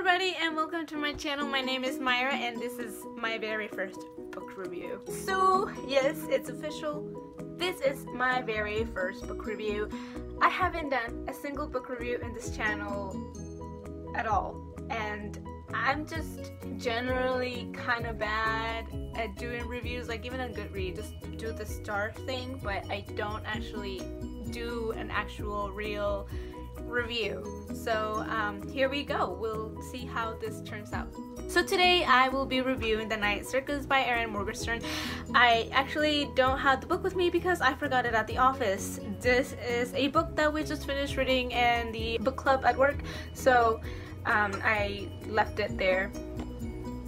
everybody and welcome to my channel. My name is Myra and this is my very first book review. So yes, it's official. This is my very first book review. I haven't done a single book review in this channel at all, and I'm just generally kind of bad at doing reviews. Like even on Goodreads, just do the star thing, but I don't actually do an actual real review. So here we go. We'll see how this turns out. So today I will be reviewing The Night Circus by Erin Morgenstern. I actually don't have the book with me because I forgot it at the office. This is a book that we just finished reading in the book club at work, so I left it there.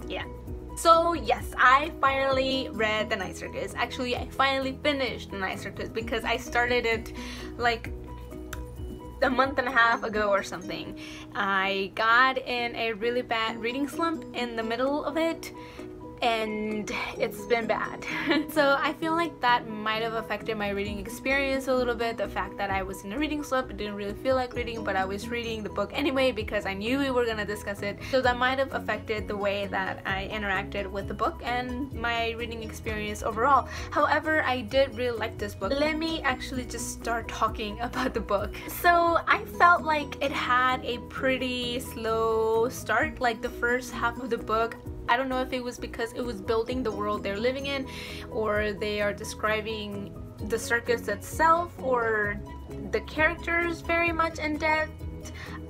Yeah. So yes, I finally read The Night Circus. Actually, I finally finished The Night Circus because I started it like a month and a half ago or something. I got in a really bad reading slump in the middle of it, and it's been bad. So I feel like that might have affected my reading experience a little bit. The fact that I was in a reading slump, I didn't really feel like reading, but I was reading the book anyway because I knew we were gonna discuss it. So that might have affected the way that I interacted with the book and my reading experience overall. However, I did really like this book. Let me actually just start talking about the book. So I felt like it had a pretty slow start. Like the first half of the book, I don't know if it was because it was building the world they're living in, or they are describing the circus itself, or the characters very much in depth.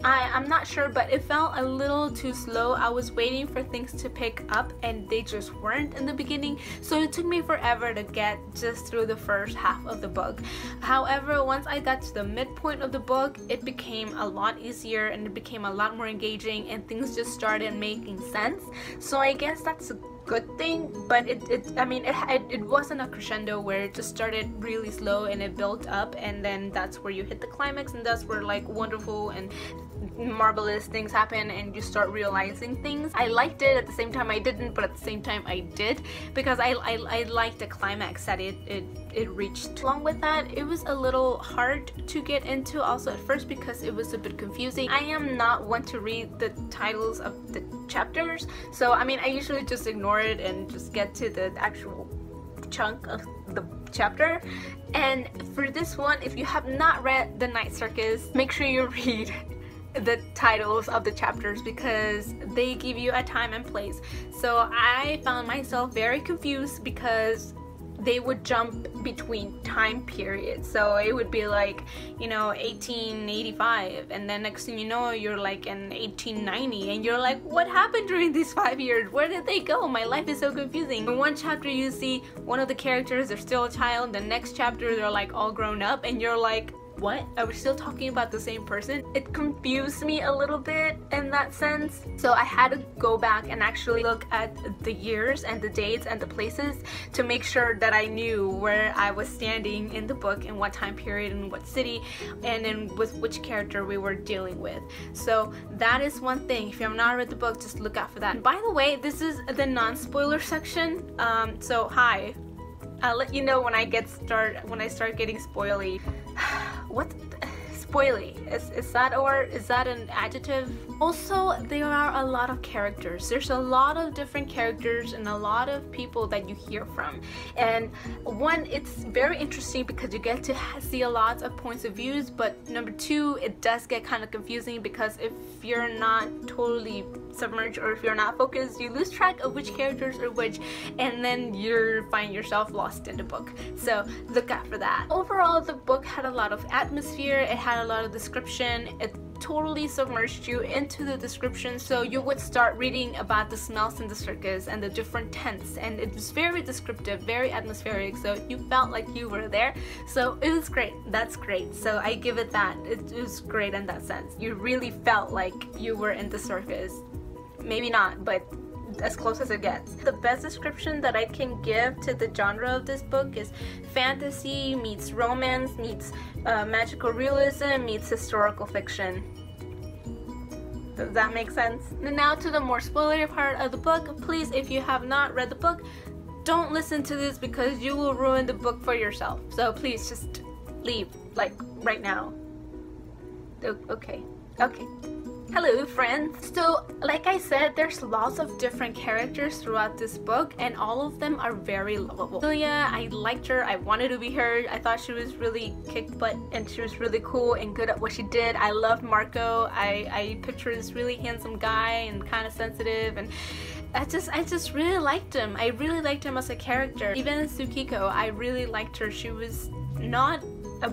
I'm not sure, but it felt a little too slow. I was waiting for things to pick up and they just weren't in the beginning, so it took me forever to get just through the first half of the book. However, once I got to the midpoint of the book, it became a lot easier and it became a lot more engaging and things just started making sense. So I guess that's a good thing, but it wasn't a crescendo where it just started really slow and it built up and then that's where you hit the climax, and that's where like wonderful and marvelous things happen and you start realizing things. I liked it, at the same time I didn't, but at the same time I did, because I liked the climax that it reached. Along with that, it was a little hard to get into also at first because it was a bit confusing. I am not one to read the titles of the chapters, so I mean I usually just ignore it and just get to the actual chunk of the chapter. And for this one, if you have not read The Night Circus, make sure you read the titles of the chapters because they give you a time and place. So I found myself very confused because they would jump between time periods. So it would be like, you know, 1885, and then next thing you know you're like in 1890 and you're like, what happened during these 5 years? Where did they go? My life is so confusing. In one chapter you see one of the characters, they're still a child, the next chapter they're like all grown up and you're like, what? Are we still talking about the same person? It confused me a little bit in that sense. So I had to go back and actually look at the years and the dates and the places to make sure that I knew where I was standing in the book and what time period and what city and then with which character we were dealing with. So that is one thing. If you have not read the book, just look out for that. By the way, this is the non-spoiler section. So hi. I'll let you know when I start getting spoily. What? Spoily? Is that an adjective? Also, there are a lot of characters. There's a lot of different characters and a lot of people that you hear from. And one, it's very interesting because you get to see a lot of points of views, but number two, it does get kind of confusing because if you're not totally submerged or if you're not focused, you lose track of which characters are which, and then you find yourself lost in the book. So look out for that. Overall, the book had a lot of atmosphere, it had a lot of description, it totally submerged you into the description, so you would start reading about the smells in the circus and the different tents, and it was very descriptive, very atmospheric, so you felt like you were there. So it was great. That's great. So I give it that. It was great in that sense. You really felt like you were in the circus. Maybe not, but as close as it gets. The best description that I can give to the genre of this book is fantasy meets romance meets magical realism meets historical fiction. Does that make sense? And now to the more spoilery part of the book. Please, if you have not read the book, don't listen to this because you will ruin the book for yourself. So please just leave, like right now. Okay. Hello friends! So like I said, there's lots of different characters throughout this book and all of them are very lovable. Celia, I liked her, I wanted to be her, I thought she was really kick butt and she was really cool and good at what she did. I loved Marco, I pictured this really handsome guy and kind of sensitive, and I just really liked him. I really liked him as a character. Even Tsukiko, I really liked her. She was not a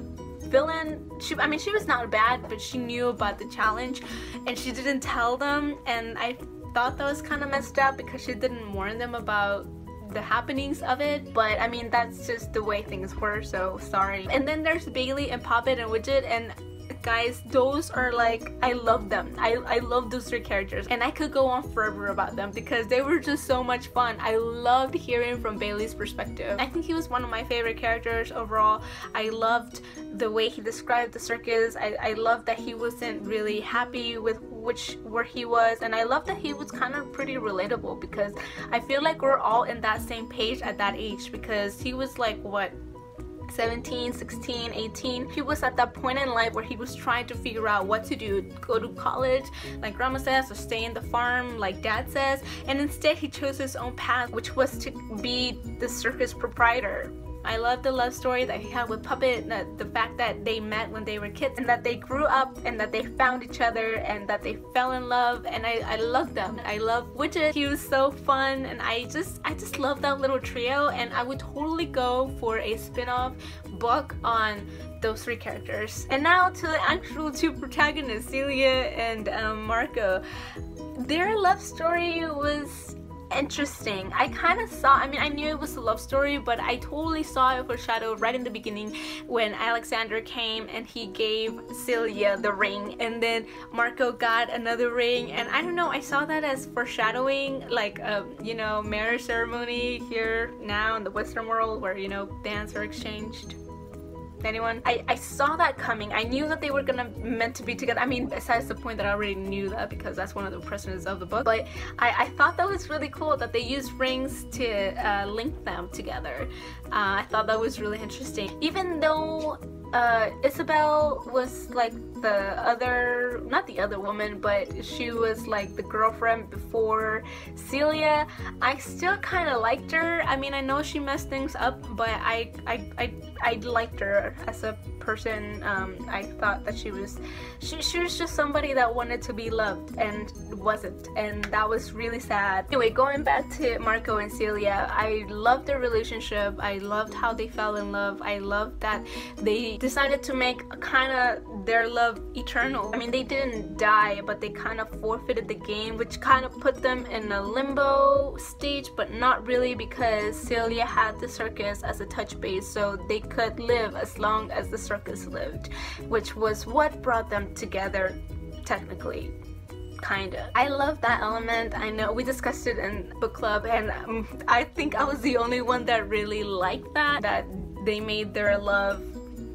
villain. I mean, she was not bad, but she knew about the challenge and she didn't tell them, and I thought that was kind of messed up because she didn't warn them about the happenings of it. But I mean, that's just the way things were, so sorry. And then there's Bailey and Poppet and Widget, and guys, those are like, I love them. I love those three characters and I could go on forever about them because they were just so much fun. I loved hearing from Bailey's perspective. I think he was one of my favorite characters overall. I loved the way he described the circus. I loved that he wasn't really happy with where he was, and I love that he was kind of pretty relatable because I feel like we're all in that same page at that age, because he was like, what, 17, 16, 18. He was at that point in life where he was trying to figure out what to do, go to college like grandma says, or stay in the farm like dad says, and instead he chose his own path, which was to be the circus proprietor. I love the love story that he had with Puppet, the fact that they met when they were kids and that they grew up and that they found each other and that they fell in love, and I love them. I love Widget. He was so fun, and I just love that little trio, and I would totally go for a spin-off book on those three characters. And now to the actual two protagonists, Celia and Marco. Their love story was interesting. I kind of saw, I mean, I knew it was a love story, but I totally saw it foreshadowed right in the beginning when Alexander came and he gave Celia the ring, and then Marco got another ring, and I don't know, I saw that as foreshadowing, like you know, marriage ceremony here now in the Western world where, you know, bands are exchanged. Anyone? I saw that coming. I knew that they were meant to be together. I mean, besides the point that I already knew that because that's one of the precedents of the book, but I thought that was really cool that they used rings to link them together. I thought that was really interesting. Even though Isabel was like the other, not the other woman, but she was like the girlfriend before Celia, I still kind of liked her. I mean, I know she messed things up, but I liked her as a person. I thought that she was just somebody that wanted to be loved and wasn't, and that was really sad. Anyway, going back to Marco and Celia, I loved their relationship. I loved how they fell in love. I loved that they decided to make kind of their love eternal. I mean, they didn't die, but they kind of forfeited the game, which kind of put them in a limbo stage, but not really, because Celia had the circus as a touch base, so they could live as long as the circus lived, which was what brought them together technically. Kinda. I love that element. I know we discussed it in book club, and I think I was the only one that really liked that they made their love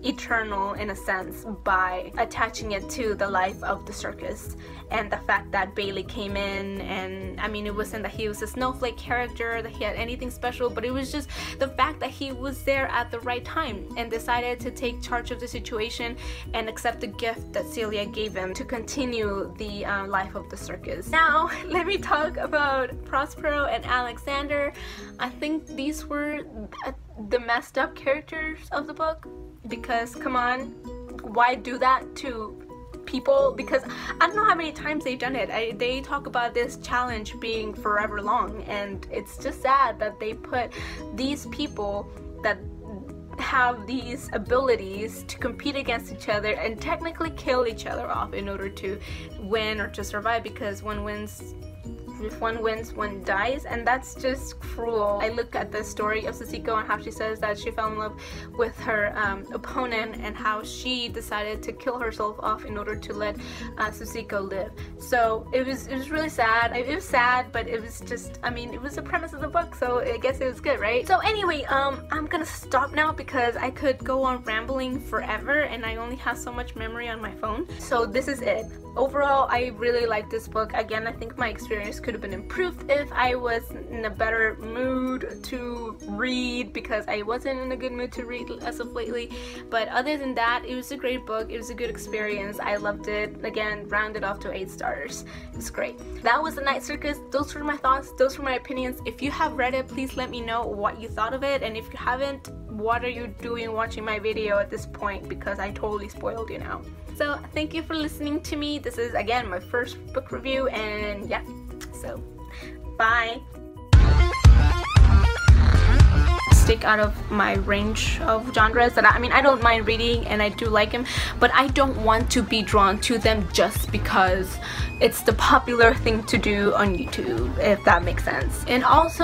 eternal in a sense by attaching it to the life of the circus, and the fact that Bailey came in, and I mean, it wasn't that he was a snowflake character, that he had anything special, but it was just the fact that he was there at the right time and decided to take charge of the situation and accept the gift that Celia gave him to continue the life of the circus. Now let me talk about Prospero and Alexander. I think these were the messed up characters of the book, because come on, why do that to people? Because I don't know how many times they've done it. They talk about this challenge being forever long, and it's just sad that they put these people that have these abilities to compete against each other and technically kill each other off in order to win or to survive, because if one wins, one dies, and that's just cruel. I look at the story of Tsukiko and how she says that she fell in love with her opponent, and how she decided to kill herself off in order to let Tsukiko live. So it was really sad. It was sad, but it was just, I mean, it was the premise of the book, so I guess it was good, right? So anyway, I'm gonna stop now because I could go on rambling forever and I only have so much memory on my phone. So this is it. Overall, I really like this book. Again, I think my experience could have been improved if I was in a better mood to read, because I wasn't in a good mood to read as of lately. But other than that, it was a great book. It was a good experience. I loved it. Again, rounded off to 8 stars. It's great. That was The Night Circus. Those were my thoughts. Those were my opinions. If you have read it, please let me know what you thought of it. And if you haven't, what are you doing watching my video at this point, because I totally spoiled you now. So thank you for listening to me. This is again my first book review, and yeah, so bye. Stick out of my range of genres that I don't mind reading and I do like them, but I don't want to be drawn to them just because it's the popular thing to do on YouTube, if that makes sense. And also